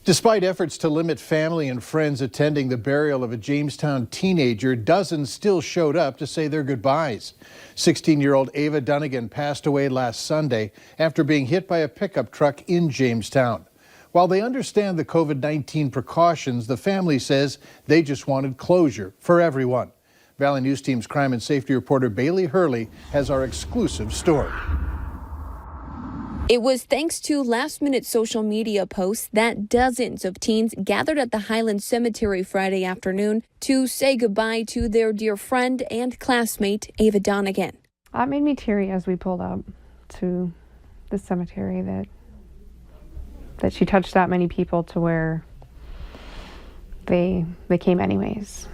Despite efforts to limit family and friends attending the burial of a Jamestown teenager, dozens still showed up to say their goodbyes. 16-year-old Ava Dunnigan passed away last Sunday after being hit by a pickup truck in Jamestown. While they understand the COVID-19 precautions, the family says they just wanted closure for everyone. Valley News Team's crime and safety reporter Bailey Hurley has our exclusive story. It was thanks to last-minute social media posts that dozens of teens gathered at the Highland Cemetery Friday afternoon to say goodbye to their dear friend and classmate, Ava Dunnigan. It made me teary as we pulled up to the cemetery that she touched that many people to where they came anyways.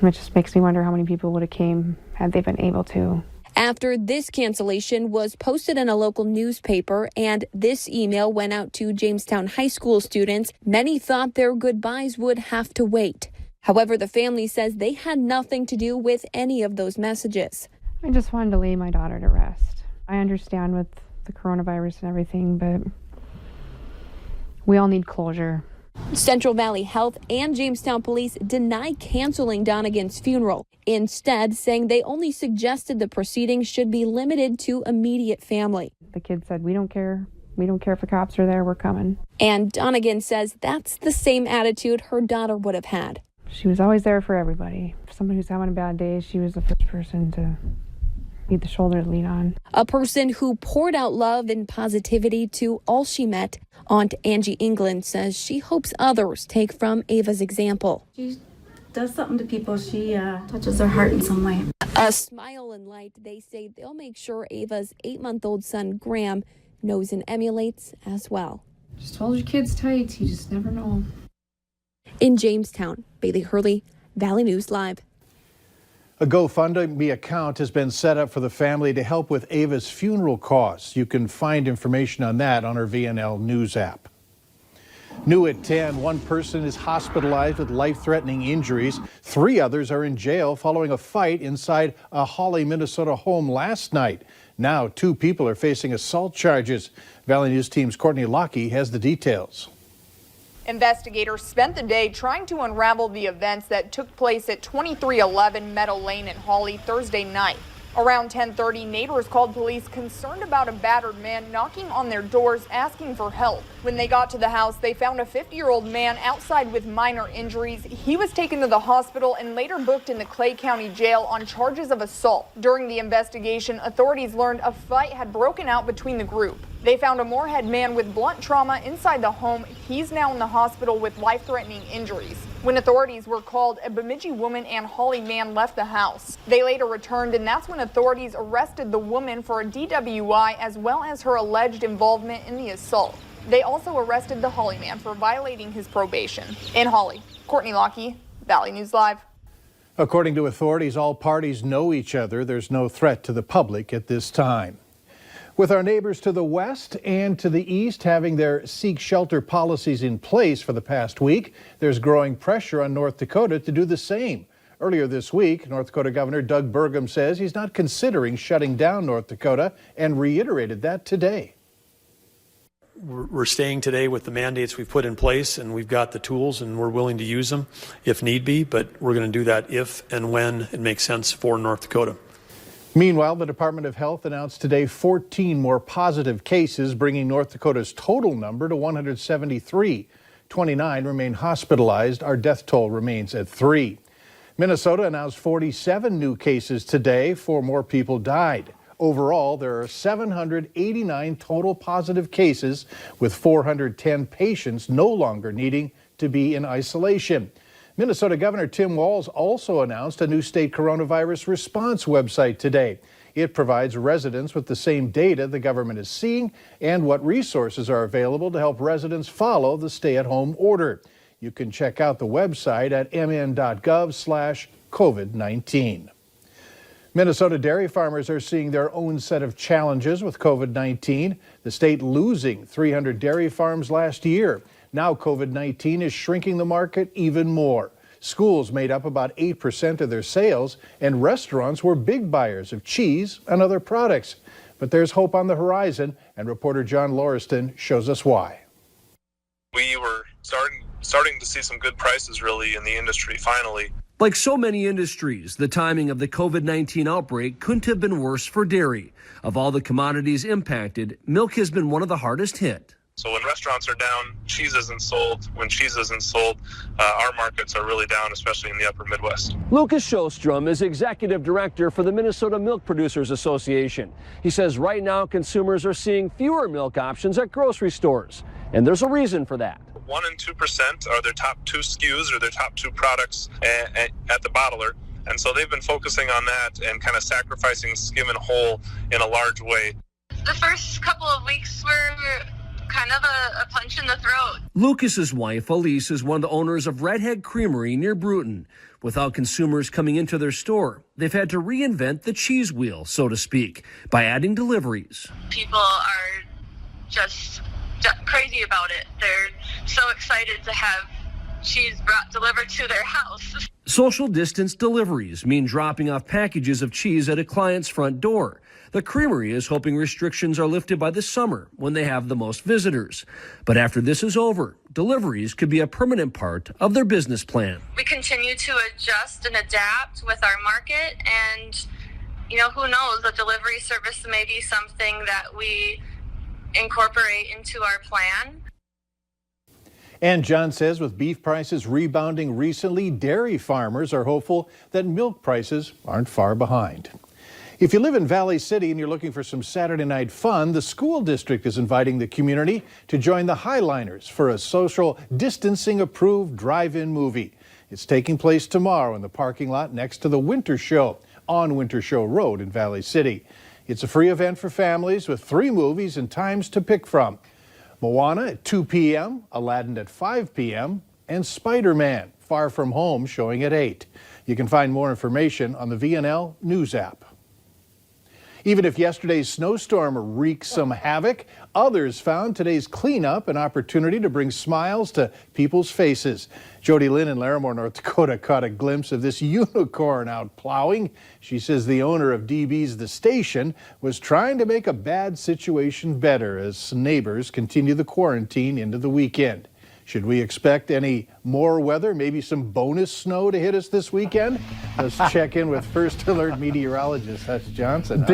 It just makes me wonder how many people would have came had they been able to. After this cancellation was posted in a local newspaper and this email went out to Jamestown High School students, many thought their goodbyes would have to wait. However, the family says they had nothing to do with any of those messages. I just wanted to lay my daughter to rest. I understand with the coronavirus and everything, but we all need closure. Central Valley Health and Jamestown Police deny canceling Dunnigan's funeral, instead saying they only suggested the proceedings should be limited to immediate family. The kid said, we don't care. We don't care if the cops are there, we're coming. And Dunnigan says that's the same attitude her daughter would have had. She was always there for everybody. If somebody who's having a bad day, she was the first person to be the shoulder to lean on. A person who poured out love and positivity to all she met. Aunt Angie England says she hopes others take from Ava's example. She does something to people. She touches their heart in some way. A smile and light, they say they'll make sure Ava's 8-month-old son, Graham, knows and emulates as well. Just hold your kids tight. You just never know. In Jamestown, Bailey Hurley, Valley News Live. A GoFundMe account has been set up for the family to help with Ava's funeral costs. You can find information on that on our VNL News app. New at 10, one person is hospitalized with life-threatening injuries. 3 others are in jail following a fight inside a Hawley, Minnesota home last night. Now 2 people are facing assault charges. Valley News Team's Courtney Lockie has the details. Investigators spent the day trying to unravel the events that took place at 2311 Meadow Lane in Hawley Thursday night. Around 10:30, neighbors called police concerned about a battered man knocking on their doors asking for help. When they got to the house, they found a 50-year-old man outside with minor injuries. He was taken to the hospital and later booked in the Clay County Jail on charges of assault. During the investigation, authorities learned a fight had broken out between the group. They found a Moorhead man with blunt trauma inside the home. He's now in the hospital with life-threatening injuries. When authorities were called, a Bemidji woman and Hawley man left the house. They later returned, and that's when authorities arrested the woman for a DWI as well as her alleged involvement in the assault. They also arrested the Hawley man for violating his probation. In Hawley, Courtney Lockie, Valley News Live. According to authorities, all parties know each other. There's no threat to the public at this time. With our neighbors to the west and to the east having their seek shelter policies in place for the past week, there's growing pressure on North Dakota to do the same. Earlier this week, North Dakota Governor Doug Burgum says he's not considering shutting down North Dakota and reiterated that today. We're staying today with the mandates we've put in place, and we've got the tools and we're willing to use them if need be, but we're going to do that if and when it makes sense for North Dakota. Meanwhile, the Department of Health announced today 14 more positive cases, bringing North Dakota's total number to 173. 29 remain hospitalized. Our death toll remains at 3. Minnesota announced 47 new cases today. 4 more people died. Overall, there are 789 total positive cases, with 410 patients no longer needing to be in isolation. Minnesota Governor Tim Walz also announced a new state coronavirus response website today. It provides residents with the same data the government is seeing and what resources are available to help residents follow the stay-at-home order. You can check out the website at mn.gov/COVID-19. Minnesota dairy farmers are seeing their own set of challenges with COVID-19. The state losing 300 dairy farms last year. Now COVID-19 is shrinking the market even more. Schools made up about 8% of their sales, and restaurants were big buyers of cheese and other products. But there's hope on the horizon, and reporter John Lauriston shows us why. We were starting to see some good prices really in the industry finally. Like so many industries, the timing of the COVID-19 outbreak couldn't have been worse for dairy. Of all the commodities impacted, milk has been one of the hardest hit. So when restaurants are down, cheese isn't sold. When cheese isn't sold, our markets are really down, especially in the upper Midwest. Lucas Sjostrom is executive director for the Minnesota Milk Producers Association. He says right now consumers are seeing fewer milk options at grocery stores, and there's a reason for that. 1% and 2% are their top 2 SKUs or their top 2 products at the bottler. And so they've been focusing on that and kind of sacrificing skim and whole in a large way. The first couple of weeks were kind of a punch in the throat. Lucas's wife, Elise, is one of the owners of Redhead Creamery near Bruton. Without consumers coming into their store, they've had to reinvent the cheese wheel, so to speak, by adding deliveries. People are just crazy about it. They're so excited to have cheese delivered to their house. Social distance deliveries mean dropping off packages of cheese at a client's front door. The creamery is hoping restrictions are lifted by the summer when they have the most visitors. But after this is over, deliveries could be a permanent part of their business plan. We continue to adjust and adapt with our market, and who knows, the delivery service may be something that we incorporate into our plan. And John says with beef prices rebounding recently, dairy farmers are hopeful that milk prices aren't far behind. If you live in Valley City and you're looking for some Saturday night fun, the school district is inviting the community to join the Highliners for a social distancing approved drive-in movie. It's taking place tomorrow in the parking lot next to the Winter Show on Winter Show Road in Valley City. It's a free event for families with 3 movies and times to pick from. Moana at 2 p.m., Aladdin at 5 p.m., and Spider-Man Far From Home showing at 8. You can find more information on the VNL News app. Even if yesterday's snowstorm wreaked some havoc, others found today's cleanup an opportunity to bring smiles to people's faces. Jody Lynn in Larimore, North Dakota caught a glimpse of this unicorn out plowing. She says the owner of DB's The Station was trying to make a bad situation better as neighbors continue the quarantine into the weekend. Should we expect any more weather, maybe some bonus snow to hit us this weekend? Let's check in with First Alert meteorologist Hutch Johnson.